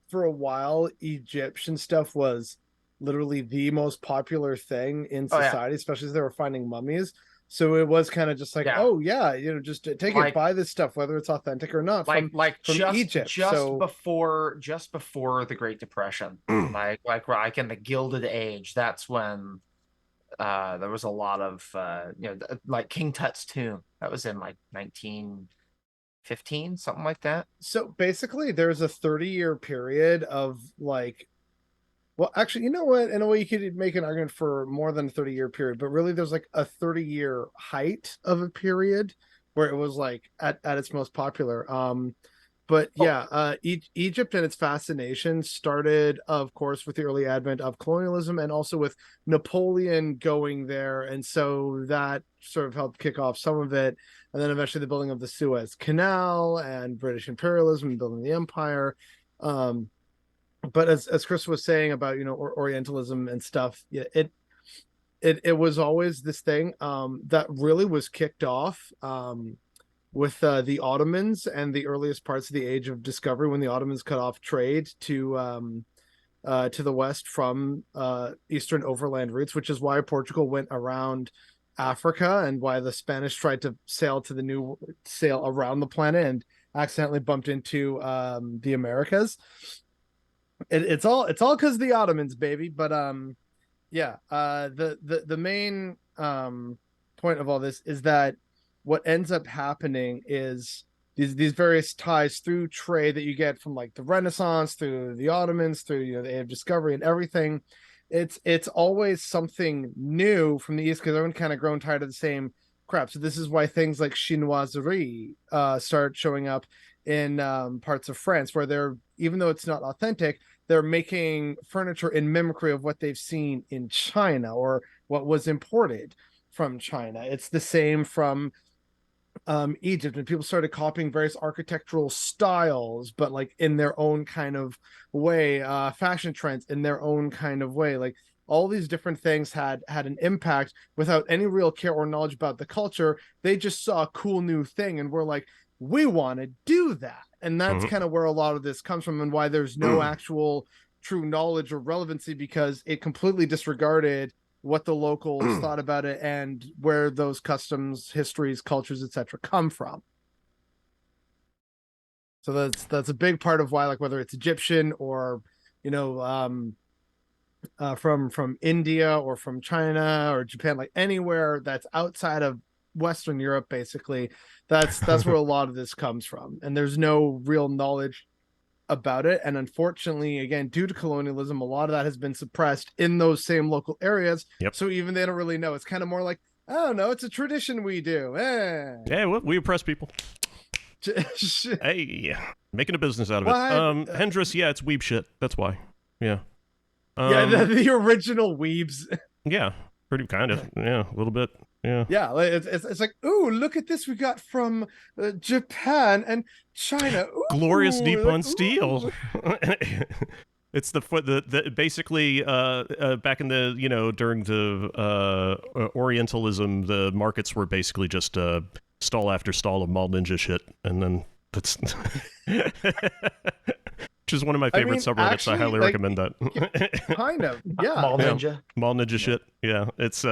for a while, Egyptian stuff was literally the most popular thing in society, especially as they were finding mummies. So it was kind of just like, just take it, buy this stuff, whether it's authentic or not. From Egypt, just before the Great Depression, like in the Gilded Age, that's when there was a lot of like King Tut's tomb. That was in like 1915, something like that. So basically, there's a 30-year period of like. Well, actually, you know what? In a way, you could make an argument for more than a 30-year period, but really there's like a 30-year height of a period where it was like at its most popular. Egypt and its fascination started, of course, with the early advent of colonialism and also with Napoleon going there. And so that sort of helped kick off some of it. And then eventually the building of the Suez Canal and British imperialism and building the empire. But as Chris was saying about, you know, Orientalism and stuff, it was always this thing that really was kicked off with the Ottomans and the earliest parts of the Age of Discovery, when the Ottomans cut off trade to the west from eastern overland routes, which is why Portugal went around Africa and why the Spanish tried to sail around the planet and accidentally bumped into the Americas. It's all because of the Ottomans, baby. But the main point of all this is that what ends up happening is these various ties through trade that you get from like the Renaissance through the Ottomans through, you know, the Age of Discovery and everything. It's always something new from the East because everyone kind of grown tired of the same crap. So this is why things like chinoiserie start showing up in parts of France, where they're, even though it's not authentic, they're making furniture in mimicry of what they've seen in China or what was imported from China. It's the same from Egypt, and people started copying various architectural styles, but like in their own kind of way, fashion trends in their own kind of way. Like all these different things had an impact without any real care or knowledge about the culture. They just saw a cool new thing and were like, we want to do that. And that's kind of where a lot of this comes from, and why there's no actual true knowledge or relevancy, because it completely disregarded what the locals thought about it and where those customs, histories, cultures, etc. come from. So that's a big part of why, like, whether it's Egyptian or, you know, from India or from China or Japan, like anywhere that's outside of Western Europe, basically. That's where a lot of this comes from, and there's no real knowledge about it. And unfortunately, again, due to colonialism, a lot of that has been suppressed in those same local areas. Yep. So even they don't really know. It's kind of more like, I don't know, it's a tradition we do. Yeah, well, we oppress people. Hey, making a business out of it. Hendris, yeah, it's weeb shit. That's why. Yeah. Yeah, the original weebs. Yeah, pretty kind of. Yeah, a little bit. Yeah. Yeah, it's like, ooh, look at this we got from Japan and China. Ooh, glorious Nippon like, steel. It's the basically back in the during the Orientalism, the markets were basically just stall after stall of Mall Ninja shit, and then that's which is one of my favorite subreddits. Actually, I highly recommend that. Kind of, yeah. Mall Ninja. Mall Ninja shit. Yeah, it's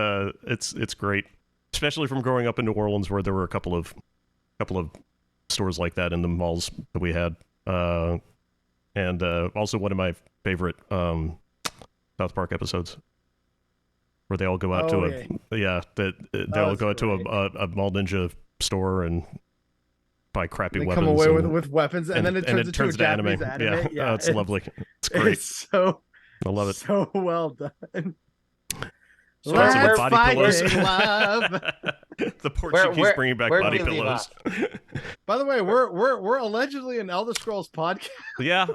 great, especially from growing up in New Orleans, where there were a couple of stores like that in the malls that we had, and also one of my favorite South Park episodes, where they all go out to they'll go out to a Mall Ninja store and buy crappy weapons. Come away with weapons, and then it turns into a Japanese anime. Yeah, it's lovely. It's great. It's so I love it. So well done. Let's body pillows. Love. The Portuguese bringing back body pillows. By the way, we're allegedly an Elder Scrolls podcast. Yeah.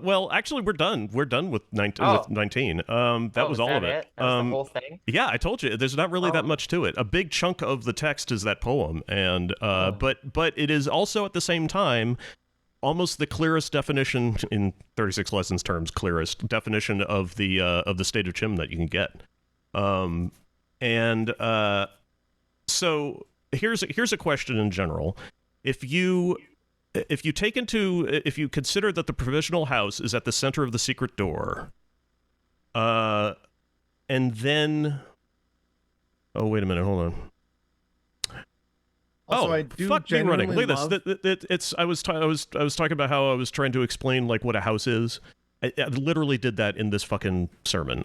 Well, actually, we're done. We're done with 19. With 19. That was all of it. That was the whole thing. Yeah, I told you. There's not really that much to it. A big chunk of the text is that poem, and but it is also at the same time almost the clearest definition in 36 Lessons terms, clearest definition of the state of chim that you can get. So here's a question in general. If you consider that the Provisional House is at the center of the secret door, and then, oh wait a minute, hold on. Also, I do fuck me running. Look love... at this. I was talking about how I was trying to explain like what a house is. I literally did that in this fucking sermon.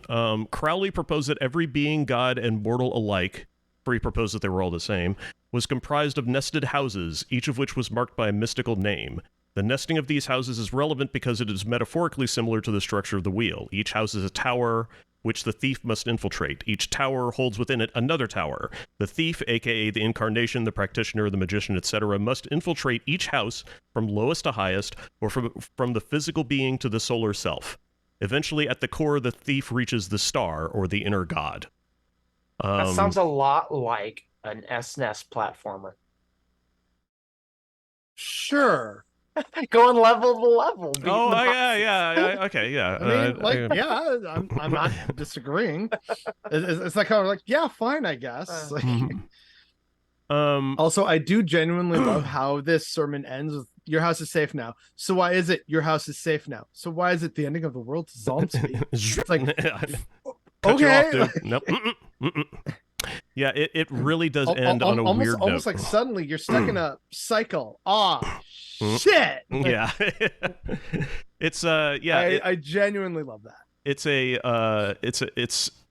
Crowley proposed that every being, god, and mortal alike, for he proposed that they were all the same, was comprised of nested houses, each of which was marked by a mystical name. The nesting of these houses is relevant because it is metaphorically similar to the structure of the wheel. Each house is a tower, which the thief must infiltrate. Each tower holds within it another tower. The thief, aka the incarnation, the practitioner, the magician, etc., must infiltrate each house from lowest to highest, or from the physical being to the solar self. Eventually, at the core, the thief reaches the star, or the inner god. That sounds a lot like an SNES platformer. Sure. Going level to level. Oh, yeah. Okay, yeah. I mean, I'm not disagreeing. It's like kind of like, yeah, fine, I guess. Also, I do genuinely love how this sermon ends with "Your house is safe now." So why is it your house is safe now? So why is it the ending of the world to zombie? It's like, okay. Off, nope. Yeah, it really does end on a weird note. Almost like suddenly you're stuck in a cycle. Shit. Yeah. It's I genuinely love that.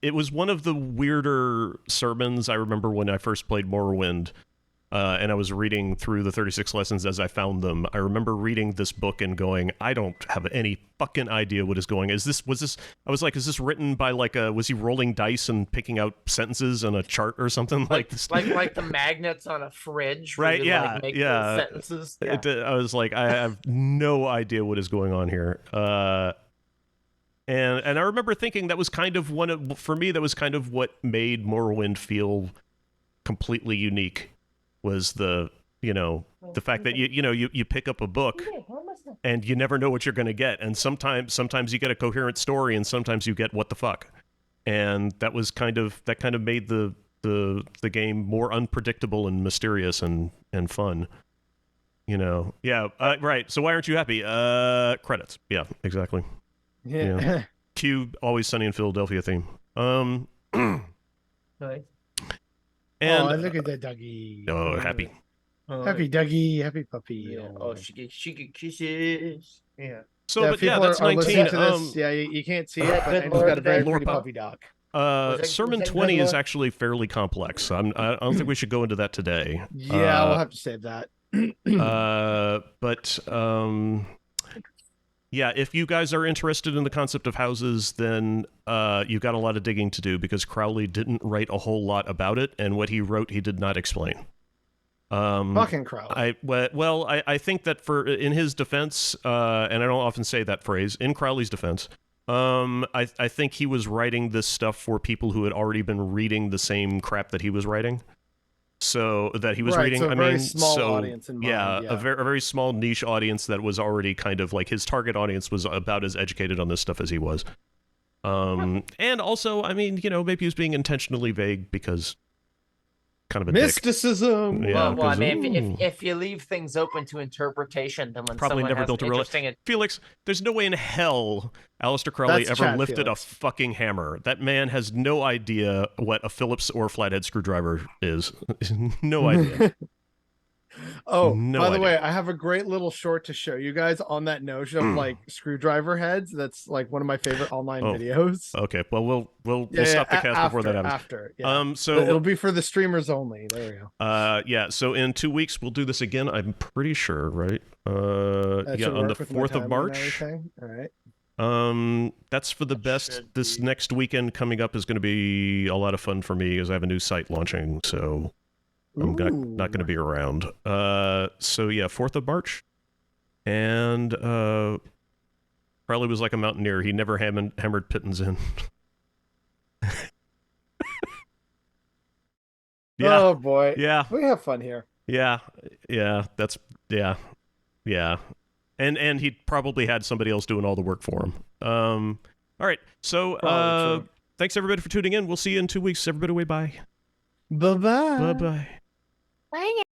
It was one of the weirder sermons I remember when I first played Morrowind, and I was reading through the 36 lessons as I found them. I remember reading this book and going, I don't have any fucking idea what is going on. I was like, is this written by was he rolling dice and picking out sentences on a chart or something like this? Like the magnets on a fridge. Right, yeah. Make those sentences. Yeah. I was like, I have no idea what is going on here. And I remember thinking that was kind of for me, that was kind of what made Morrowind feel completely unique, was the fact that you pick up a book and you never know what you're going to get, and sometimes you get a coherent story, and sometimes you get what the fuck, and that kind of made the game more unpredictable and mysterious and fun. Right. So why aren't you happy? Credits. Yeah, exactly. Yeah. Cue Always Sunny in Philadelphia theme. Nice. And look at that doggy. Oh, happy. Happy doggy, happy puppy. Yeah. Oh, she get kisses. Yeah. So, but yeah, that's 19. To this, you can't see it, but Andrew's got a very pretty puppy dog. Sermon 20 is actually fairly complex. I don't think we should go into that today. Yeah, we'll have to save that. Yeah, if you guys are interested in the concept of houses, then you've got a lot of digging to do, because Crowley didn't write a whole lot about it, and what he wrote he did not explain. Fucking Crowley. I think that in his defense, and I don't often say that phrase, in Crowley's defense, I think he was writing this stuff for people who had already been reading the same crap that he was writing. So that he was reading. So a very small audience in mind. Yeah, a very small niche audience that was already kind of like his target audience was about as educated on this stuff as he was. And also, I mean, maybe he was being intentionally vague because kind of a mysticism. Dick. Yeah, well, I mean, if you leave things open to interpretation, then when probably someone never has built a interesting Felix, there's no way in hell Aleister Crowley ever lifted a fucking hammer. That man has no idea what a Phillips or flathead screwdriver is. No idea. By the way, I have a great little short to show you guys on that notion of like screwdriver heads. That's like one of my favorite online videos. Okay, well we'll stop the cast before that happens. So it'll be for the streamers only. There we go. Yeah. So in 2 weeks we'll do this again. I'm pretty sure, right? On the 4th of March. All right. That's for the best. This next weekend coming up is going to be a lot of fun for me because I have a new site launching. So. I'm not going to be around. So yeah, 4th of March. And Crowley was like a mountaineer. He never hammered pittons in. Yeah. Oh boy. Yeah. We have fun here. Yeah. That's yeah. And he probably had somebody else doing all the work for him. All right. So thanks everybody for tuning in. We'll see you in 2 weeks. Everybody, bye. Bye-bye. Bye-bye. Bye.